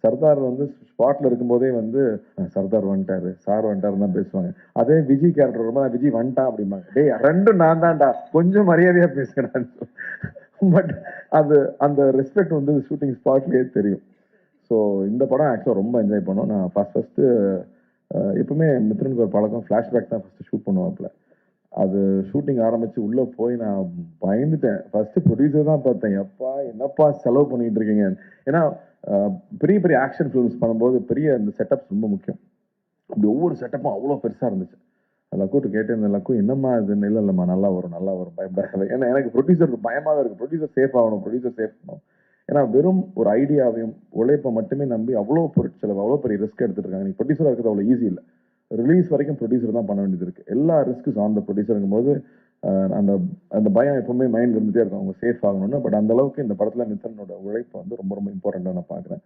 சர்தார் வந்து ஸ்பாட்ல இருக்கும்போதே வந்து சர்தார் வந்துட்டாரு, சார் வந்துட்டாருன்னு தான் பேசுவாங்க. அதே விஜய் கேரக்டர் வரும்போது விஜய் வந்துட்டான் அப்படிம்பாங்க. டேய் ரெண்டும் நான் தான்டா, கொஞ்சம் மரியாதையா பேசுகிறேன். பட் அது அந்த ரெஸ்பெக்ட் வந்து ஷூட்டிங் ஸ்பாட்லயே தெரியும். ஸோ இந்த படம் ஆக்சுவலாக ரொம்ப என்ஜாய் பண்ணோம். நான் ஃபர்ஸ்ட் எப்பவுமே மித்ரனுக்கு ஒரு பழக்கம், ஃப்ளாஷ்பேக் தான் ஃபர்ஸ்ட் ஷூட் பண்ணுவாப்புல. அது ஷூட்டிங் ஆரம்பிச்சு உள்ள போய் நான் பயந்துட்டேன். ஃபர்ஸ்ட் ப்ரொடியூசர் தான் பார்த்தேன். எப்பா என்னப்பா செலவு பண்ணிட்டு இருக்கீங்க. ஏன்னா பெரிய பெரிய ஆக்ஷன் ஃபிலிம்ஸ் பண்ணும்போது பெரிய இந்த செட்டப்ஸ் ரொம்ப முக்கியம். அப்படி ஒவ்வொரு செட்டப்பும் அவ்வளோ பெருசா இருந்துச்சு. லக்கூட்டு கேட்டேன், லக்கு என்னம்மா இது? இல்லை இல்லைம்மா, நல்லா வரும் நல்லா வரும், பயப்படாத. ஏன்னா எனக்கு ப்ரொடியூசருக்கு பயமாவே இருக்கு. ப்ரொடியூசர் சேஃப் ஆகணும், ப்ரொடியூசர் சேஃப் ஆகணும். ஏன்னா வெறும் ஒரு ஐடியாவையும் உழைப்பை மட்டுமே நம்பி அவ்வளோ பொருட்செலவு, அவ்வளோ பெரிய ரிஸ்க் எடுத்துட்டு இருக்காங்க. நீ ப்ரொடியூசராக இருக்கிறது அவ்வளோ ஈஸி இல்லை. ரிலீஸ் வரைக்கும் ப்ரொடியூசர் தான் பண்ண வேண்டியது இருக்கு. எல்லா ரிஸ்க் ஆன் த ப்ரொடியூசருங்கும் போது அந்த அந்த பயம் எப்பவுமே மைண்ட்ல இருந்துட்டே இருக்கும், அவங்க சேஃப் ஆகணும்னு. பட் அந்த அளவுக்கு இந்த படத்துல மித்தனோட உழைப்பு வந்து ரொம்ப ரொம்ப இம்பார்ட்டண்டா நான் பாக்குறேன்.